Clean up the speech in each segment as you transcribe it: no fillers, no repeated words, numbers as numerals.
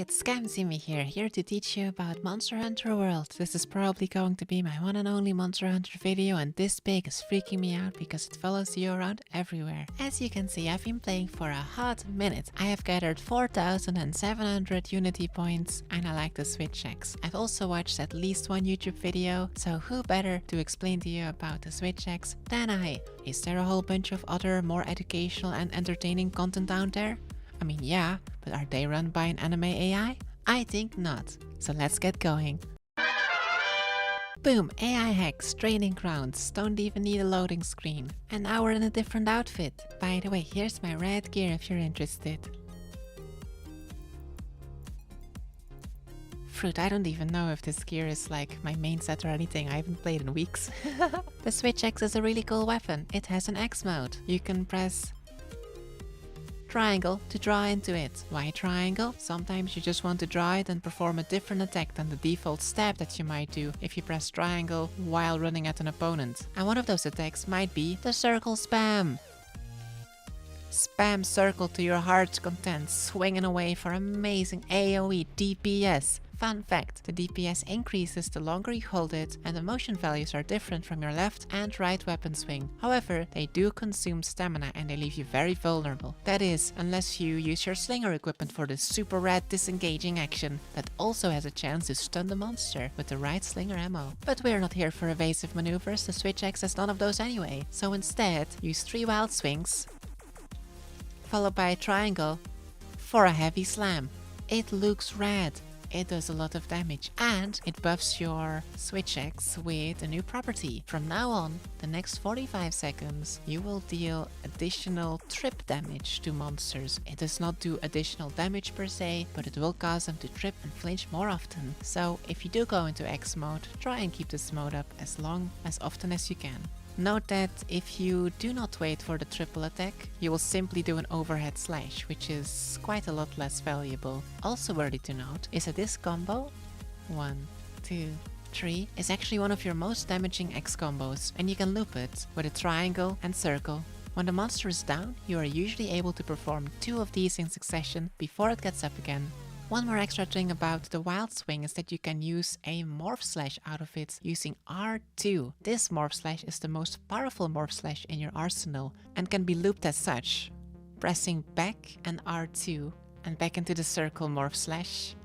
it's Izumi here to teach you about Monster Hunter World. This is probably going to be my one and only Monster Hunter video, and this pig is freaking me out because it follows you around everywhere. As you can see, I've been playing for a hot minute. I have gathered 4,700 Unity points and I like the Switchaxe. I've also watched at least one YouTube video, so who better to explain to you about the Switchaxe than I? Is there a whole bunch of other more educational and entertaining content out there? I mean, yeah, but are they run by an anime AI? I think not. So let's get going. Boom, AI hacks, training grounds, don't even need a loading screen. And now we're in a different outfit. By the way, here's my red gear if you're interested. Fruit, I don't even know if this gear is like my main set or anything. I haven't played in weeks. The Switchaxe is a really cool weapon. It has an X mode. You can press triangle to draw into it. Why triangle? Sometimes you just want to draw it and perform a different attack than the default stab that you might do if you press triangle while running at an opponent. And one of those attacks might be the circle spam. Spam circle to your heart's content, swinging away for amazing AoE DPS. Fun fact, the DPS increases the longer you hold it, and the motion values are different from your left and right weapon swing. However, they do consume stamina and they leave you very vulnerable. That is, unless you use your slinger equipment for this super rad disengaging action that also has a chance to stun the monster with the right slinger ammo. But we're not here for evasive maneuvers, the Switchaxe has none of those anyway. So instead, use 3 wild swings, followed by a triangle for a heavy slam. It looks rad. It does a lot of damage and it buffs your Switchaxe with a new property. From now on, the next 45 seconds, you will deal additional trip damage to monsters. It does not do additional damage per se, but it will cause them to trip and flinch more often. So if you do go into X mode, try and keep this mode up as often as you can. Note that if you do not wait for the triple attack, you will simply do an overhead slash, which is quite a lot less valuable. Also worthy to note is that this combo, 1, 2, 3, is actually one of your most damaging X combos, and you can loop it with a triangle and circle. When the monster is down, you are usually able to perform 2 of these in succession before it gets up again. One more extra thing about the wild swing is that you can use a morph slash out of it using R2. This morph slash is the most powerful morph slash in your arsenal and can be looped as such. Pressing back and R2 and back into the circle morph slash.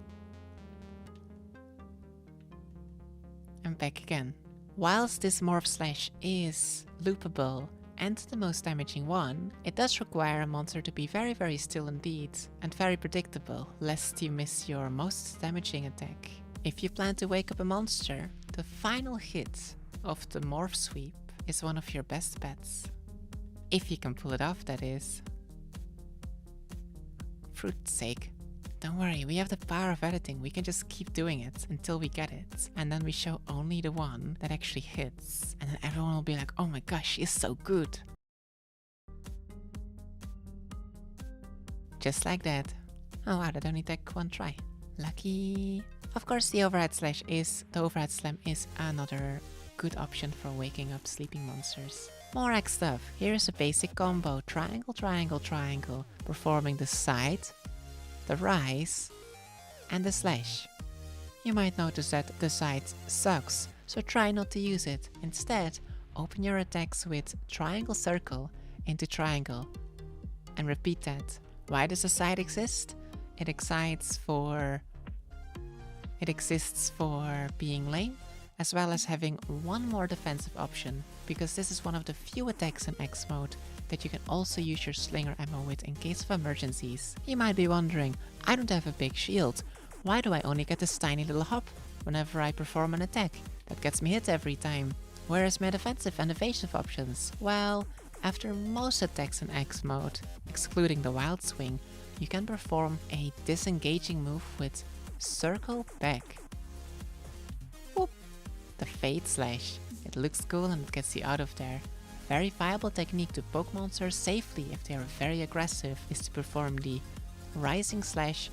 And back again. Whilst this morph slash is loopable and the most damaging one, it does require a monster to be very still indeed and very predictable, lest you miss your most damaging attack. If you plan to wake up a monster, the final hit of the morph sweep is one of your best bets. If you can pull it off, that is. Fruit's sake. Don't worry, we have the power of editing, we can just keep doing it until we get it. And then we show only the one that actually hits. And then everyone will be like, oh my gosh, she's so good. Just like that. Oh wow, that only took 1 try. Lucky. Of course, the overhead slam is another good option for waking up sleeping monsters. More X stuff. Here's a basic combo. Triangle, triangle, triangle. Performing the side, the rise, and the slash. You might notice that the side sucks, so try not to use it. Instead, open your attacks with triangle circle into triangle and repeat that. Why does the side exist? It exists for being lame, as well as having one more defensive option, because this is one of the few attacks in X mode that you can also use your slinger ammo with in case of emergencies. You might be wondering, I don't have a big shield. Why do I only get this tiny little hop whenever I perform an attack that gets me hit every time? Where is my defensive and evasive options? Well, after most attacks in X mode, excluding the wild swing, you can perform a disengaging move with circle back. Whoop. The fade slash. It looks cool and it gets you out of there. Very viable technique to poke monsters safely if they are very aggressive is to perform the rising slash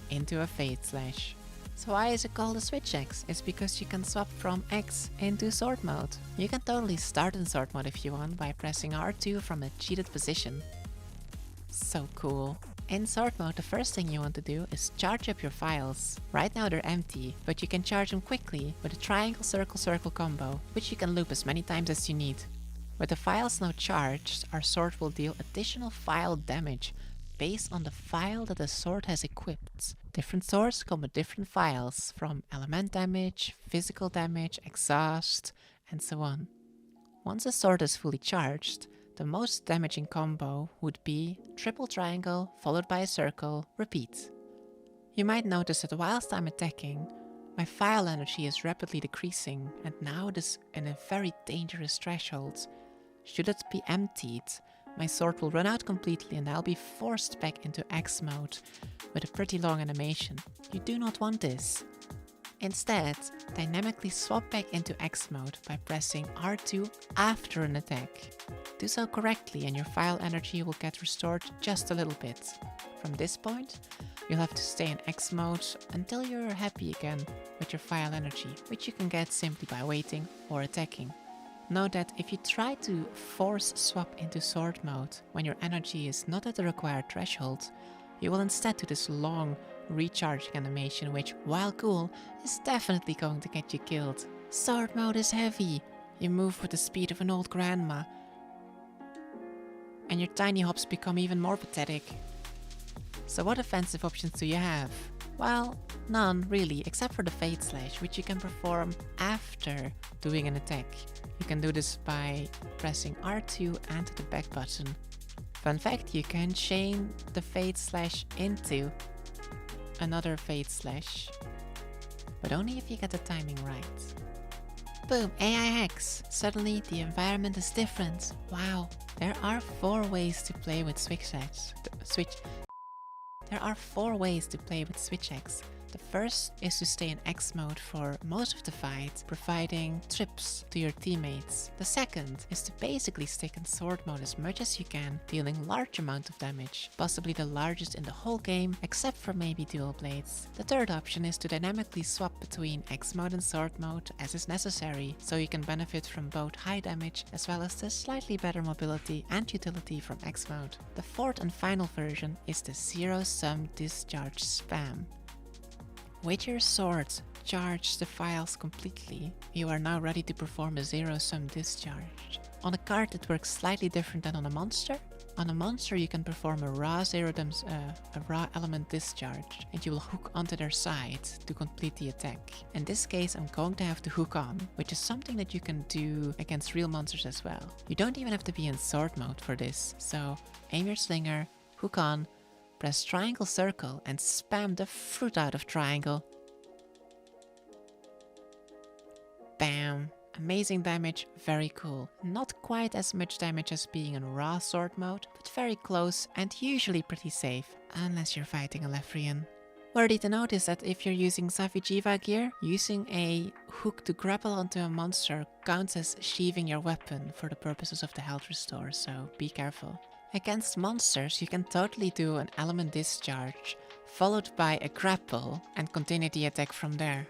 into a fade slash. So why is it called a Switchaxe? It's because you can swap from X into sword mode. You can totally start in sword mode if you want by pressing R2 from a cheated position. So cool. In sword mode, the first thing you want to do is charge up your files. Right now they're empty, but you can charge them quickly with a triangle circle circle combo, which you can loop as many times as you need. With the files now charged, our sword will deal additional file damage based on the file that the sword has equipped. Different swords come with different files, from element damage, physical damage, exhaust, and so on. Once a sword is fully charged, the most damaging combo would be triple triangle followed by a circle, repeat. You might notice that whilst I'm attacking, my file energy is rapidly decreasing, and now it is in a very dangerous threshold. Should it be emptied, my sword will run out completely and I'll be forced back into X mode with a pretty long animation. You do not want this. Instead, dynamically swap back into X mode by pressing R2 after an attack. Do so correctly and your file energy will get restored just a little bit. From this point, you'll have to stay in X mode until you're happy again with your file energy, which you can get simply by waiting or attacking. Note that if you try to force swap into sword mode when your energy is not at the required threshold, you will instead do this long recharging animation which, while cool, is definitely going to get you killed. Sword mode is heavy. You move with the speed of an old grandma. And your tiny hops become even more pathetic. So what offensive options do you have? Well, none really, except for the Fade Slash, which you can perform after doing an attack. You can do this by pressing R2 and the back button. Fun fact, you can chain the Fade Slash into another Fade Slash, but only if you get the timing right. Boom, AI hacks! Suddenly the environment is different. Wow, there are 4 ways to play with Switchaxe. There are 4 ways to play with Switchaxe. The first is to stay in X mode for most of the fight, providing trips to your teammates. The second is to basically stick in sword mode as much as you can, dealing large amount of damage, possibly the largest in the whole game, except for maybe dual blades. The third option is to dynamically swap between X mode and sword mode as is necessary, so you can benefit from both high damage as well as the slightly better mobility and utility from X mode. The fourth and final version is the zero-sum discharge spam. With your sword charged the files completely, you are now ready to perform a zero-sum discharge. On a card it works slightly different than on a monster. On a monster you can perform a raw element discharge, and you will hook onto their side to complete the attack. In this case I'm going to have to hook on, which is something that you can do against real monsters as well. You don't even have to be in sword mode for this, so aim your slinger, hook on, press triangle circle and spam the fruit out of triangle. Bam! Amazing damage, very cool. Not quite as much damage as being in raw sword mode, but very close and usually pretty safe, unless you're fighting a Lefrian. Worthy to note is that if you're using Safijiva gear, using a hook to grapple onto a monster counts as sheathing your weapon for the purposes of the health restore, so be careful. Against monsters you can totally do an element discharge, followed by a grapple and continue the attack from there.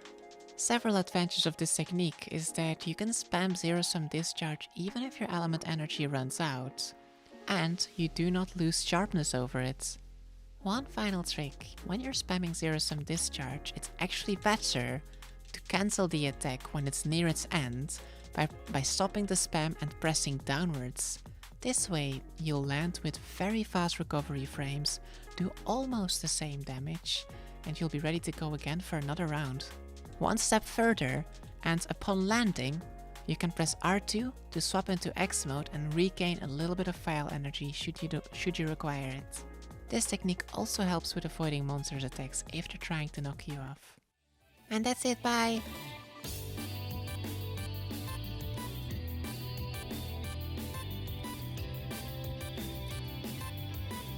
Several advantages of this technique is that you can spam zero-sum discharge even if your element energy runs out, and you do not lose sharpness over it. One final trick, when you're spamming zero-sum discharge, it's actually better to cancel the attack when it's near its end by stopping the spam and pressing downwards. This way you'll land with very fast recovery frames, do almost the same damage, and you'll be ready to go again for another round. One step further, and upon landing, you can press R2 to swap into X mode and regain a little bit of file energy should you require it. This technique also helps with avoiding monsters' attacks if they're trying to knock you off. And that's it, bye!